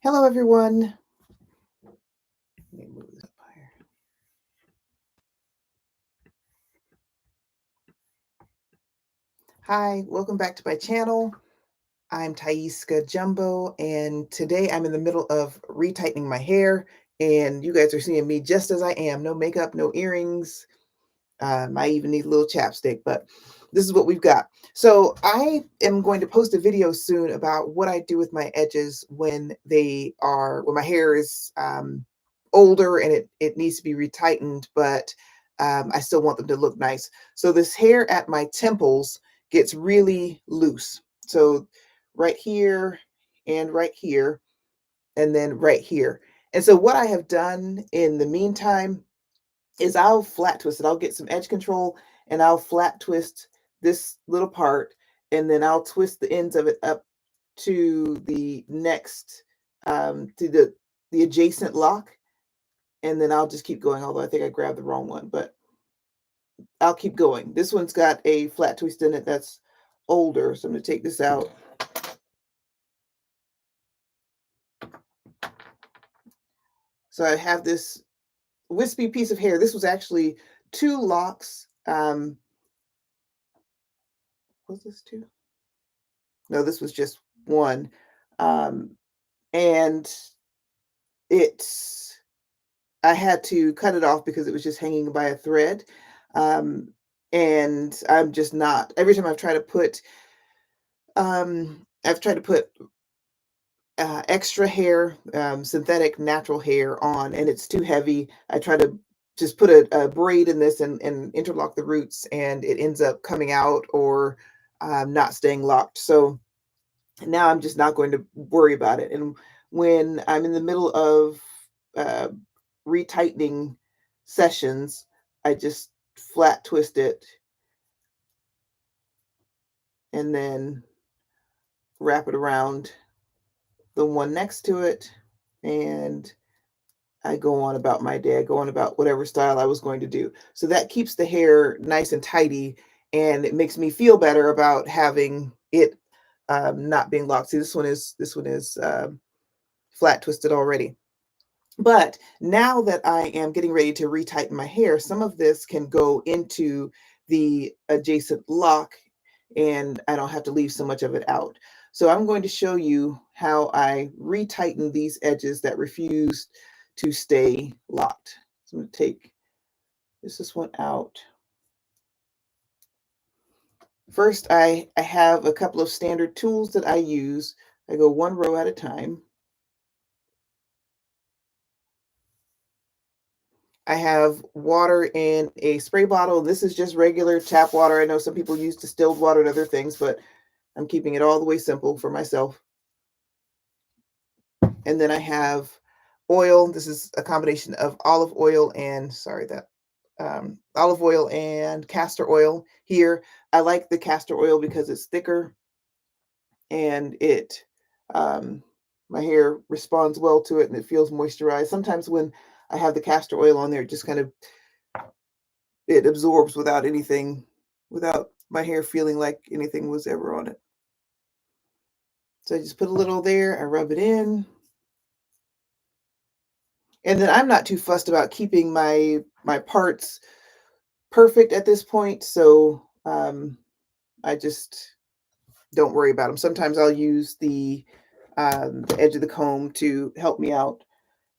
Hello, everyone. Let me move this up higher. Hi, welcome back to my channel. I'm Thaiska Jumbo, and today I'm in the middle of retightening my hair, and you guys are seeing me just as I am. No makeup, no earrings. I even need a little chapstick, but this is what we've got. So I am going to post a video soon about what I do with my edges when my hair is older and it needs to be retightened, but I still want them to look nice. So this hair at my temples gets really loose. So right here and right here, and then right here. And so what I have done in the meantime is I'll flat twist it. I'll get some edge control and I'll flat twist this little part, and then I'll twist the ends of it up to the next to the adjacent lock, and then I'll just keep going, although I think I grabbed the wrong one, but I'll keep going. This one's got a flat twist in it that's older, so I'm going to take this out. So I have this wispy piece of hair. This was actually 2 locks. Was this 2? No, this was just 1. And I had to cut it off because it was just hanging by a thread. And I'm just not, every time I've tried to put extra hair, synthetic natural hair on, and it's too heavy. I try to just put a braid in this and interlock the roots, and it ends up coming out or not staying locked. So now I'm just not going to worry about it. And when I'm in the middle of retightening sessions, I just flat twist it and then wrap it around the one next to it, and I go on about my day. I go on about whatever style I was going to do. So that keeps the hair nice and tidy, and it makes me feel better about having it not being locked. See, this one is flat twisted already. But now that I am getting ready to retighten my hair, some of this can go into the adjacent lock, and I don't have to leave so much of it out. So I'm going to show you how I retighten these edges that refuse to stay locked. So I'm going to take this one out. First, I have a couple of standard tools that I use. I go 1 row at a time. I have water in a spray bottle. This is just regular tap water. I know some people use distilled water and other things, but I'm keeping it all the way simple for myself. And then I have oil. This is a combination of olive oil and, olive oil and castor oil here. I like the castor oil because it's thicker and my hair responds well to it and it feels moisturized. Sometimes when I have the castor oil on there, it just it absorbs without my hair feeling like anything was ever on it. So I just put a little there, I rub it in. And then I'm not too fussed about keeping my parts perfect at this point, so I just don't worry about them. Sometimes I'll use the edge of the comb to help me out,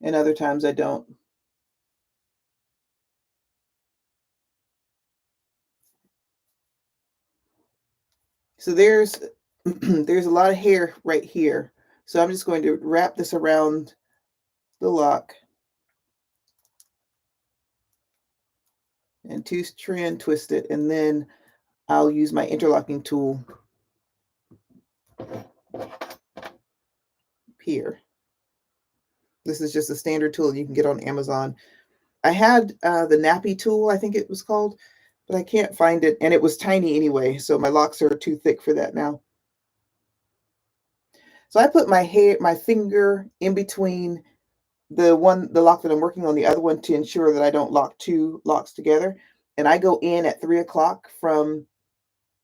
and other times I don't. So there's there's a lot of hair right here. So I'm just going to wrap this around the lock and trend twist it, and then I'll use my interlocking tool here. This is just a standard tool you can get on Amazon. I had the nappy tool, I think it was called, but I can't find it, and it was tiny anyway, so my locks are too thick for that now. So I put my finger in between the lock that I'm working on, the other one, to ensure that I don't lock 2 locks together, and I go in at 3 o'clock from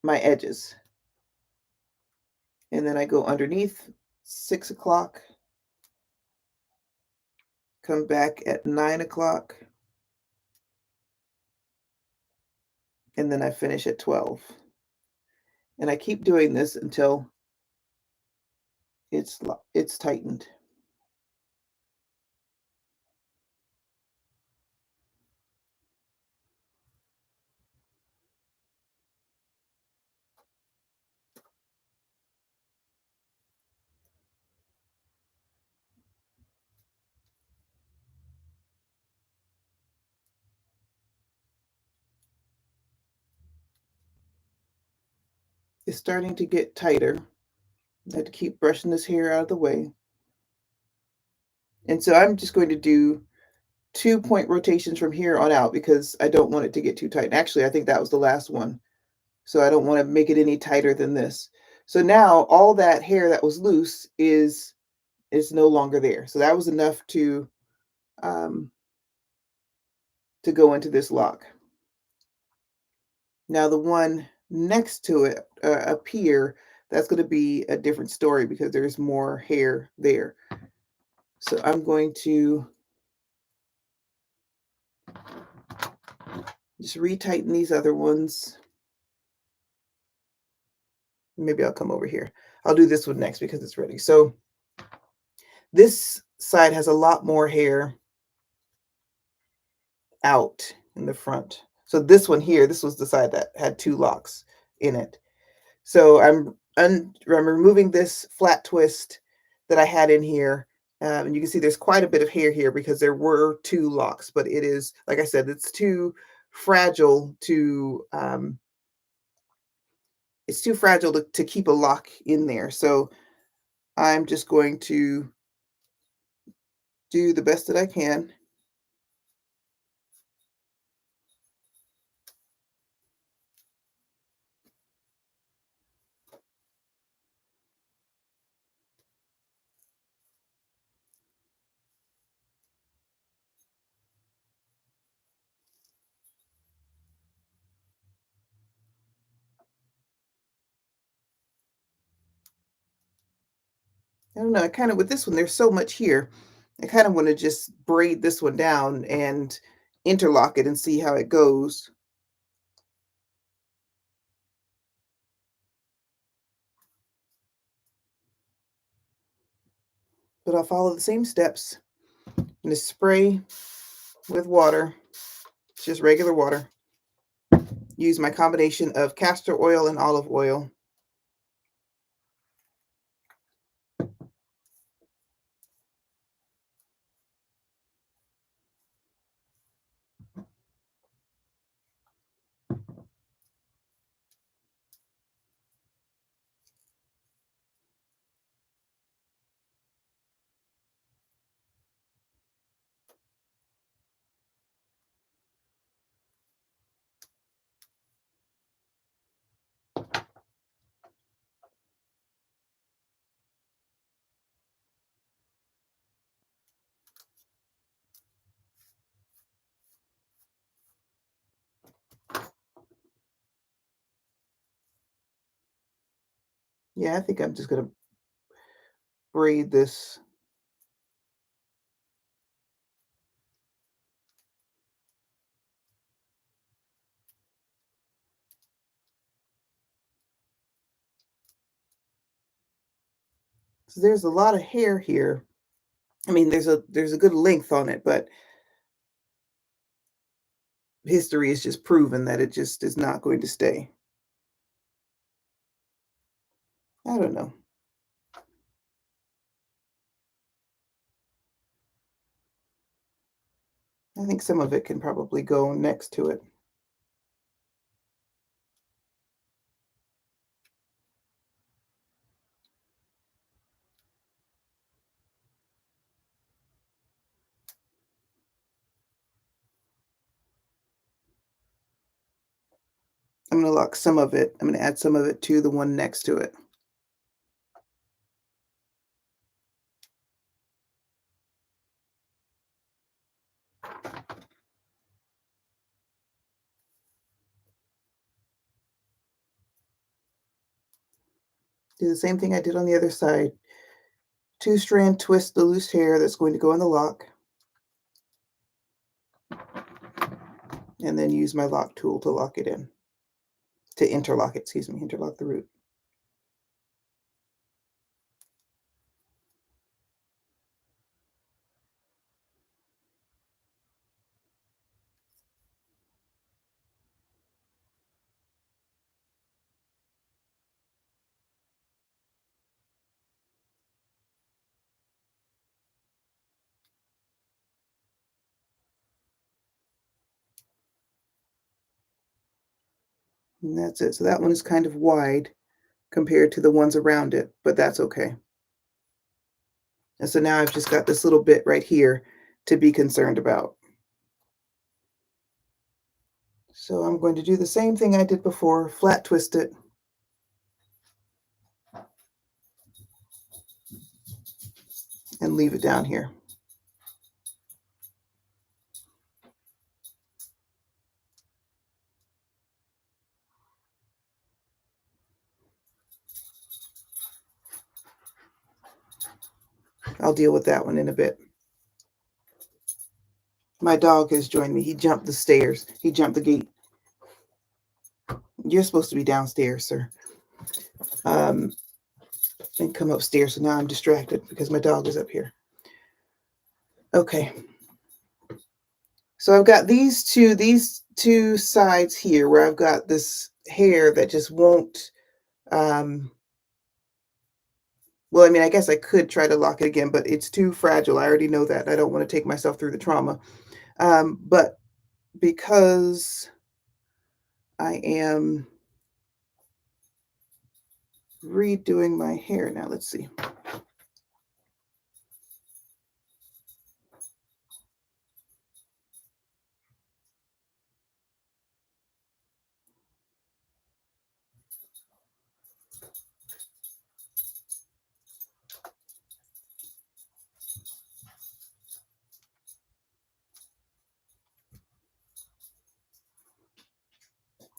my edges, and then I go underneath 6 o'clock, come back at 9 o'clock, and then I finish at 12. And I keep doing this until it's tightened. It's starting to get tighter. I have to keep brushing this hair out of the way. And so I'm just going to do 2-point rotations from here on out because I don't want it to get too tight. Actually, I think that was the last one. So I don't want to make it any tighter than this. So now all that hair that was loose is no longer there. So that was enough um, to go into this lock. Now the one next to it up here, that's going to be a different story because there's more hair there. So I'm going to just retighten these other ones. Maybe I'll come over here. I'll do this one next because it's ready. So this side has a lot more hair out in the front. So this one here, this was the side that had 2 locks in it. So I'm removing this flat twist that I had in here. And you can see there's quite a bit of hair here because there were 2 locks, but it is, like I said, it's too fragile to to keep a lock in there. So I'm just going to do the best that I can. I don't know, I kind of, with this one, there's so much here. I kind of want to just braid this one down and interlock it and see how it goes. But I'll follow the same steps. I'm going to spray with water, just regular water. Use my combination of castor oil and olive oil. Yeah, I think I'm just going to braid this. So there's a lot of hair here. I mean, there's a good length on it, but history has just proven that it just is not going to stay. I don't know. I think some of it can probably go next to it. I'm going to lock some of it. I'm going to add some of it to the one next to it. Do the same thing I did on the other side. 2-strand twist the loose hair that's going to go in the lock. and then use my lock tool to lock it in, to interlock it, excuse me, interlock the root. And that's it. So that one is kind of wide compared to the ones around it, but that's okay. And so now I've just got this little bit right here to be concerned about. So I'm going to do the same thing I did before, flat twist it. And leave it down here. I'll deal with that one in a bit. My dog has joined me. He jumped the stairs. He jumped the gate. You're supposed to be downstairs, sir. And come upstairs. So now I'm distracted because my dog is up here. Okay. So I've got these two sides here where I've got this hair that just won't, well, I mean, I guess I could try to lock it again, but it's too fragile. I already know that. I don't want to take myself through the trauma. But because I am redoing my hair now, let's see.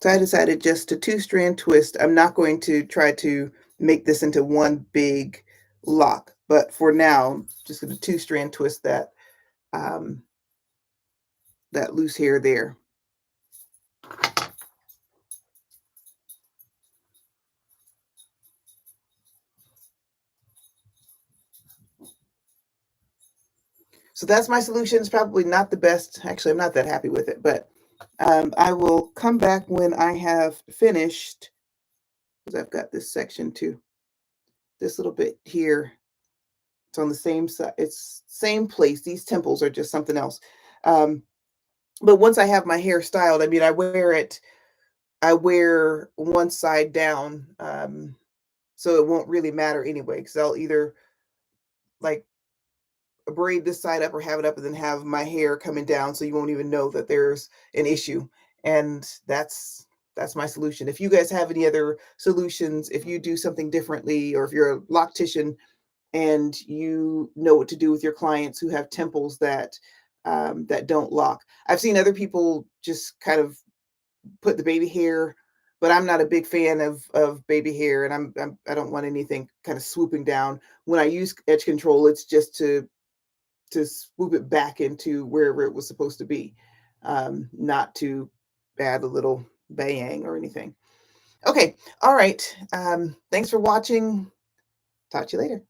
So I decided just to two-strand twist. I'm not going to try to make this into one big lock, but for now, just going to two-strand twist that that loose hair there. So that's my solution. It's probably not the best. Actually, I'm not that happy with it, but I will come back when I have finished, because I've got this section too. This little bit here, it's on the same side. It's same place. These temples are just something else. But once I have my hair styled, I mean, I wear one side down, so it won't really matter anyway, because I'll either like braid this side up or have it up and then have my hair coming down so you won't even know that there's an issue. And that's my solution. If you guys have any other solutions, if you do something differently, or if you're a loctician and you know what to do with your clients who have temples that don't lock. I've seen other people just kind of put the baby hair, but I'm not a big fan of baby hair, and I don't want anything kind of swooping down. When I use edge control, it's just to swoop it back into wherever it was supposed to be, not to add a little bang or anything. Okay, all right. Thanks for watching. Talk to you later.